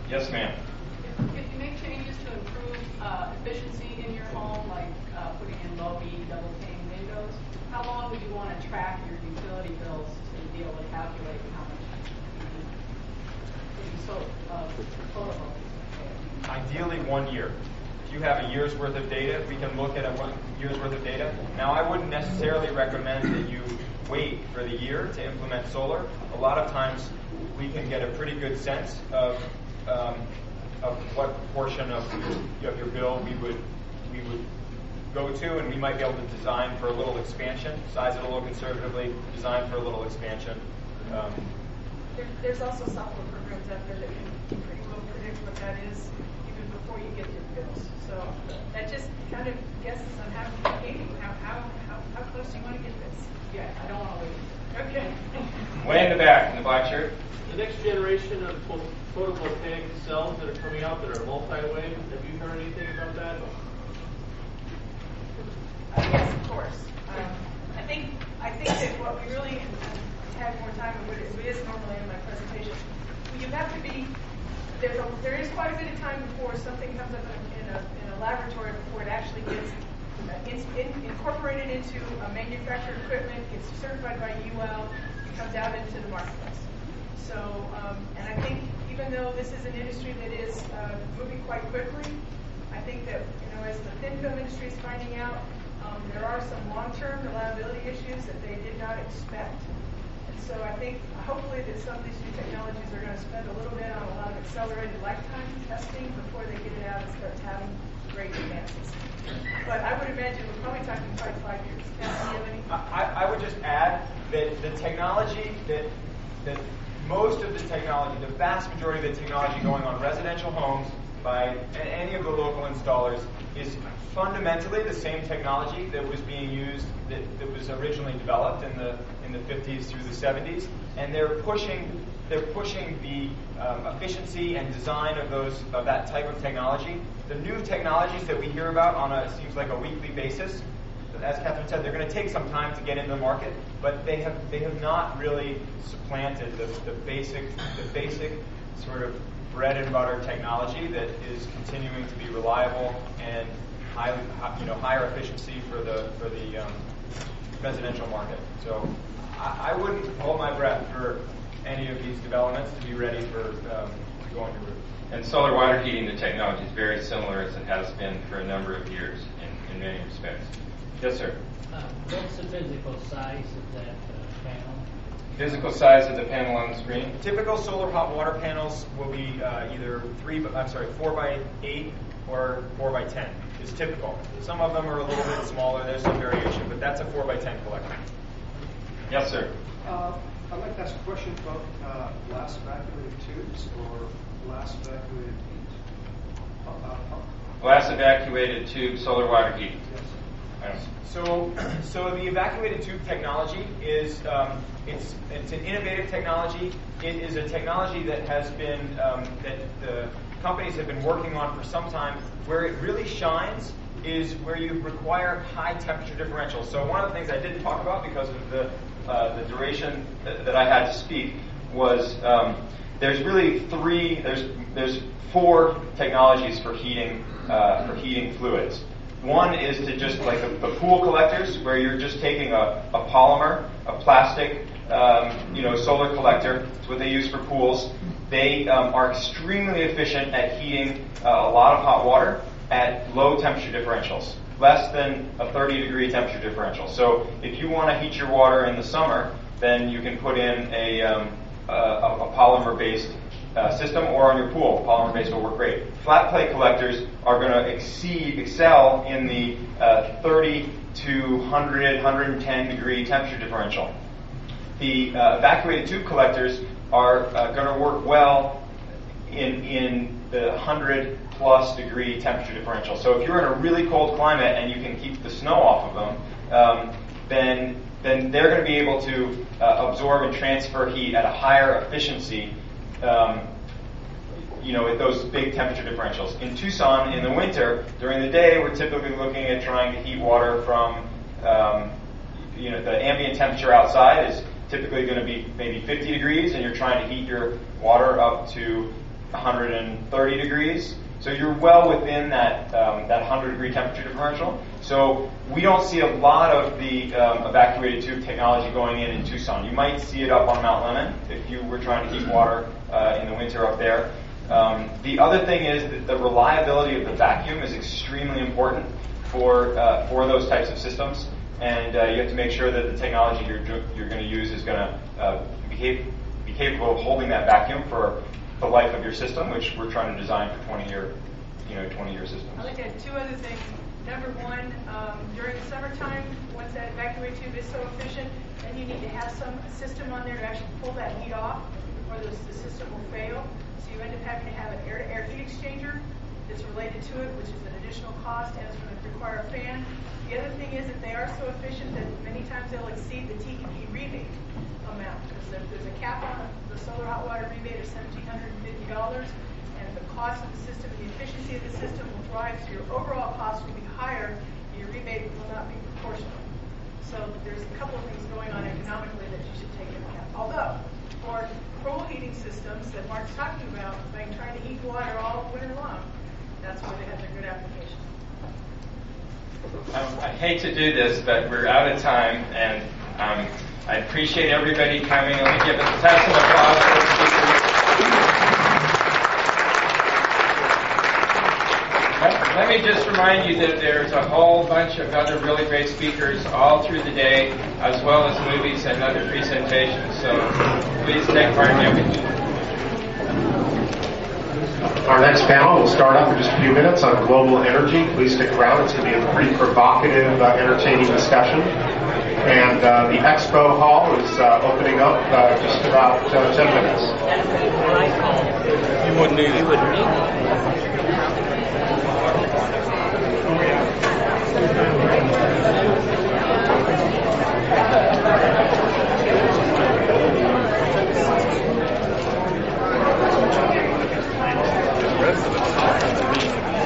Yes, ma'am. If you make changes to improve efficiency in your home, like putting in low E double pane windows, how long would you want to track your utility bills to be able to calculate how much photovoltaics? Ideally 1 year. If you have a year's worth of data, we can look at a 1 year's worth of data. Now, I wouldn't necessarily recommend that you wait for the year to implement solar. A lot of times we can get a pretty good sense of what portion of your bill we would go to, and we might be able to design for a little expansion, size it a little conservatively, design for a little expansion. There's also software programs out there that can pretty well predict what that is even before you get your bills. So that just kind of guesses on how close do you want to get this? Yeah, I don't want to wait. Okay. Way in the back, in the black shirt. The next generation of photovoltaic cells that are coming out that are multi-wave, have you heard anything about that? Yes, of course. I think that what we really have more time, it is normally in my presentation. You have to be there is quite a bit of time before something comes up in a laboratory before it actually gets incorporated into a manufactured equipment, gets certified by UL, and comes out into the marketplace. So, and I think even though this is an industry that is moving quite quickly, I think that as the thin film industry is finding out, there are some long-term reliability issues that they did not expect. And so I think hopefully that some of these new technologies are going to spend a little bit on a lot of accelerated lifetime testing before they get it out and start having great advances. But I would imagine we're probably talking 5 years. I would just add that the technology that most of the technology, the vast majority of the technology going on residential homes by any of the local installers is fundamentally the same technology that was being used, that was originally developed in the 50s through the 70s, and they're pushing the efficiency and design of that type of technology. The new technologies that we hear about it seems like a weekly basis. As Catherine said, they're going to take some time to get into the market, but they have not really supplanted the basic sort of bread and butter technology that is continuing to be reliable and higher efficiency for the residential market. So I wouldn't hold my breath for any of these developments to be ready for to go on your roof. And solar water heating, the technology is very similar as it has been for a number of years in many respects. Yes, sir. What's the physical size of that panel? Physical size of the panel on the screen? Typical solar hot water panels will be either 4 by 8 or 4 by 10 is typical. Some of them are a little bit smaller. There's some variation, but that's a 4 by 10 collector. Yes, sir. I'd like to ask a question about glass evacuated tubes or glass evacuated heat. Glass evacuated tube solar water heat. Yes. So the evacuated tube technology is it's an innovative technology. It is a technology that has been that the companies have been working on for some time. Where it really shines is where you require high temperature differentials. So one of the things I didn't talk about because of the duration that I had to speak was there's really there's 4 technologies for heating fluids. One is to just like the pool collectors, where you're just taking a polymer, a plastic, solar collector. It's what they use for pools. They are extremely efficient at heating a lot of hot water at low temperature differentials, less than a 30-degree temperature differential. So if you want to heat your water in the summer, then you can put in a polymer-based system, or on your pool, polymer-based will work great. Flat plate collectors are going to excel in the 30 to 100, 110 degree temperature differential. The evacuated tube collectors are going to work well in the 100 plus degree temperature differential. So if you're in a really cold climate and you can keep the snow off of them, then they're going to be able to absorb and transfer heat at a higher efficiency at those big temperature differentials. In Tucson, in the winter, during the day, we're typically looking at trying to heat water from, the ambient temperature outside is typically going to be maybe 50 degrees, and you're trying to heat your water up to 130 degrees. So you're well within that 100-degree temperature differential. So we don't see a lot of the evacuated tube technology going in Tucson. You might see it up on Mount Lemmon if you were trying to keep water in the winter up there. The other thing is that the reliability of the vacuum is extremely important for those types of systems, and you have to make sure that the technology you're going to use is going to be capable of holding that vacuum for the life of your system, which we're trying to design for 20-year systems. I'd like to add two other things. Number one, during the summertime, once that evacuate tube is so efficient, then you need to have some system on there to actually pull that heat off, or the system will fail. So you end up having to have an air-to-air heat exchanger that's related to it, which is an additional cost, and it's going to require a fan. The other thing is that they are so efficient that many times they'll exceed the TEP rebate amount, because there's a cap on the solar hot water rebate of $1,750, and the cost of the system and the efficiency of the system will drive, so your overall cost will be higher, and your rebate will not be proportional. So there's a couple of things going on economically that you should take into account. Although, for coal heating systems that Mark's talking about, like trying to heat water all winter long, that's where they have their good application. I hate to do this, but we're out of time, and I appreciate everybody coming. Let me give some applause for the speakers. Let me just remind you that there's a whole bunch of other really great speakers all through the day, as well as movies and other presentations. So please take part in everything. Our next panel will start up in just a few minutes on global energy. Please stick around. It's going to be a pretty provocative, entertaining discussion. And the EXPO hall is opening up just about 10 minutes. You wouldn't need it. The rest of it.